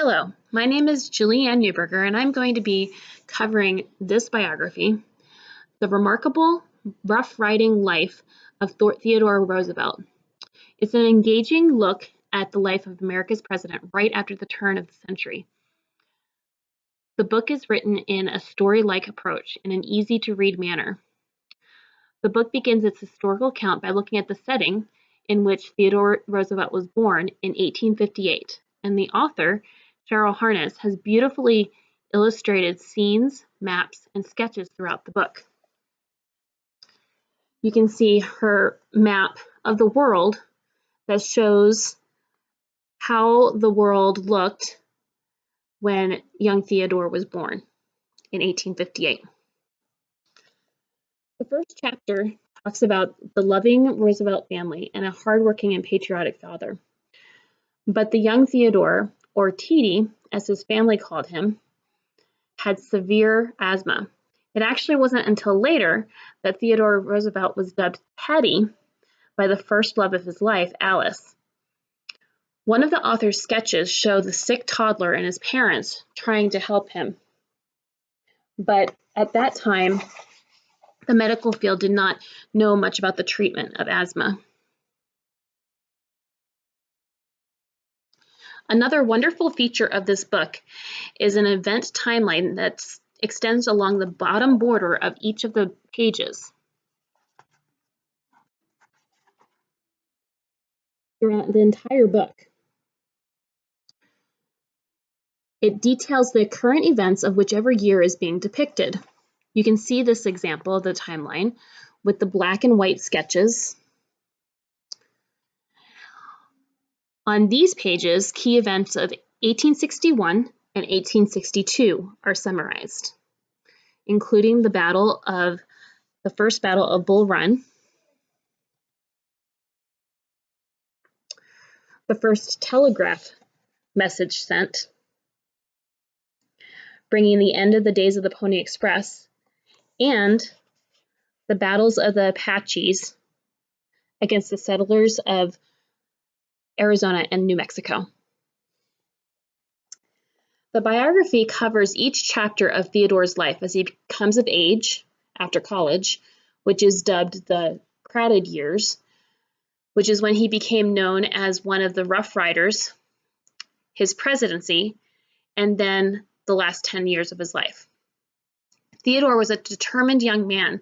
Hello, my name is Julianne Newberger, and I'm going to be covering this biography, The Remarkable Rough Riding Life of Theodore Roosevelt. It's an engaging look at the life of America's president right after the turn of the century. The book is written in a story-like approach in an easy-to-read manner. The book begins its historical account by looking at the setting in which Theodore Roosevelt was born in 1858, and the author, Cheryl, has beautifully illustrated scenes, maps, and sketches throughout the book. You can see her map of the world that shows how the world looked when young Theodore was born in 1858. The first chapter talks about the loving Roosevelt family and a hardworking and patriotic father. But the young Theodore, or Teddy, as his family called him, had severe asthma. It actually wasn't until later that Theodore Roosevelt was dubbed Teddy by the first love of his life, Alice. One of the author's sketches show the sick toddler and his parents trying to help him. But at that time, the medical field did not know much about the treatment of asthma. Another wonderful feature of this book is an event timeline that extends along the bottom border of each of the pages. Throughout the entire book, it details the current events of whichever year is being depicted. You can see this example of the timeline with the black and white sketches. On these pages, key events of 1861 and 1862 are summarized, including the First Battle of Bull Run, the first telegraph message sent, bringing the end of the days of the Pony Express, and the battles of the Apaches against the settlers of Arizona and New Mexico. The biography covers each chapter of Theodore's life as he comes of age after college, which is dubbed the crowded years, which is when he became known as one of the Rough Riders, his presidency, and then the last 10 years of his life. Theodore was a determined young man,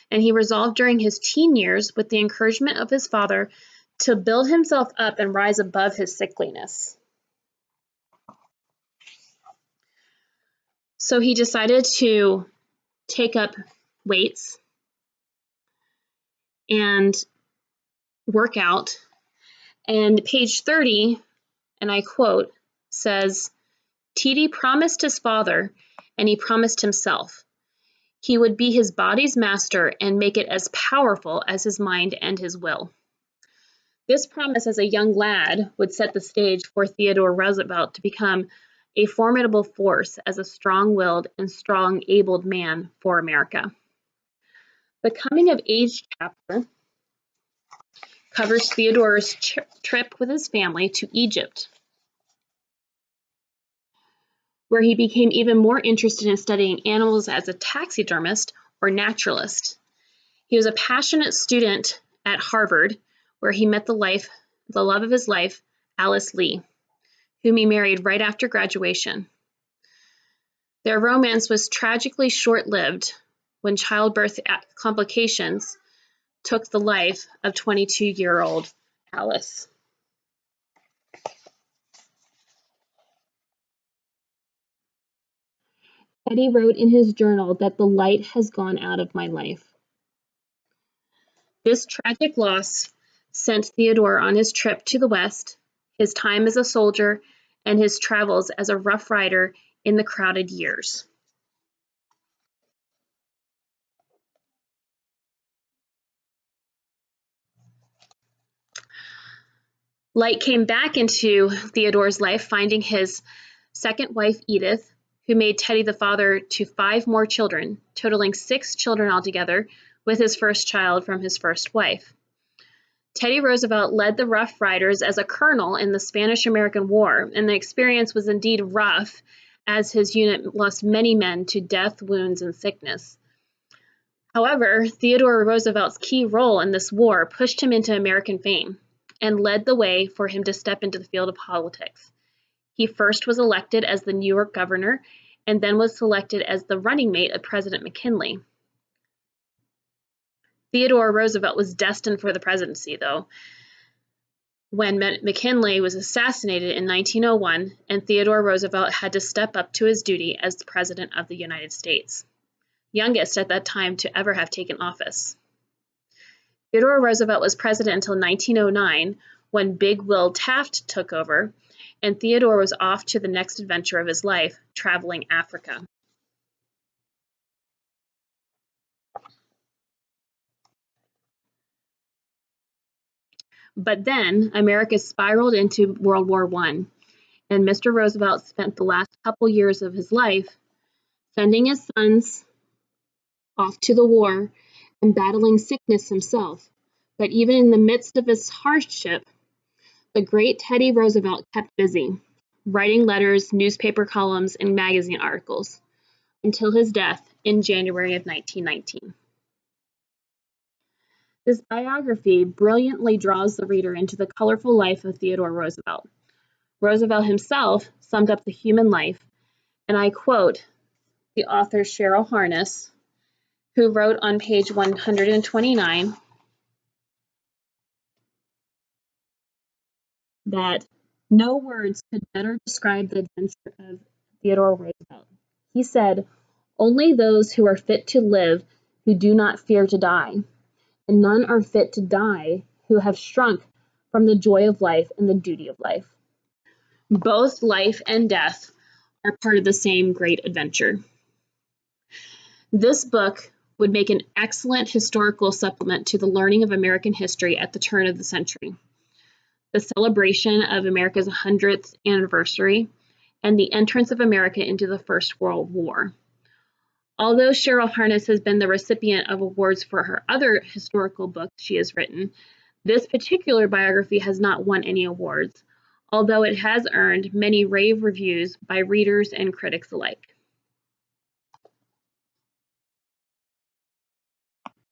and he resolved during his teen years, with the encouragement of his father, to build himself up and rise above his sickliness. So he decided to take up weights and work out. And page 30, and I quote, says, "Teddy promised his father, and he promised himself. He would be his body's master and make it as powerful as his mind and his will." This promise as a young lad would set the stage for Theodore Roosevelt to become a formidable force as a strong-willed and strong-abled man for America. The coming-of-age chapter covers Theodore's trip with his family to Egypt, where he became even more interested in studying animals as a taxidermist or naturalist. He was a passionate student at Harvard, where he met the love of his life, Alice Lee, whom he married right after graduation. Their romance was tragically short-lived when childbirth complications took the life of 22-year-old Alice. Teddy wrote in his journal that the light has gone out of my life. This tragic loss sent Theodore on his trip to the West, his time as a soldier, and his travels as a rough rider in the crowded years. Light came back into Theodore's life, finding his second wife, Edith, who made Teddy the father to 5 more children, totaling 6 children altogether, with his first child from his first wife. Teddy Roosevelt led the Rough Riders as a colonel in the Spanish-American War, and the experience was indeed rough, as his unit lost many men to death, wounds, and sickness. However, Theodore Roosevelt's key role in this war pushed him into American fame and led the way for him to step into the field of politics. He first was elected as the New York governor and then was selected as the running mate of President McKinley. Theodore Roosevelt was destined for the presidency, though, when McKinley was assassinated in 1901, and Theodore Roosevelt had to step up to his duty as the President of the United States, youngest at that time to ever have taken office. Theodore Roosevelt was president until 1909, when Big Will Taft took over, and Theodore was off to the next adventure of his life, traveling Africa. But then America spiraled into World War I, and Mr. Roosevelt spent the last couple years of his life sending his sons off to the war and battling sickness himself. But even in the midst of his hardship, the great Teddy Roosevelt kept busy, writing letters, newspaper columns, and magazine articles until his death in January of 1919. This biography brilliantly draws the reader into the colorful life of Theodore Roosevelt. Roosevelt himself summed up the human life, and I quote the author Cheryl Harness, who wrote on page 129 that no words could better describe the adventure of Theodore Roosevelt. He said, "Only those who are fit to live who do not fear to die, and none are fit to die who have shrunk from the joy of life and the duty of life." Both life and death are part of the same great adventure. This book would make an excellent historical supplement to the learning of American history at the turn of the century, the celebration of America's 100th anniversary, and the entrance of America into the First World War. Although Cheryl Harness has been the recipient of awards for her other historical books she has written, this particular biography has not won any awards, although it has earned many rave reviews by readers and critics alike.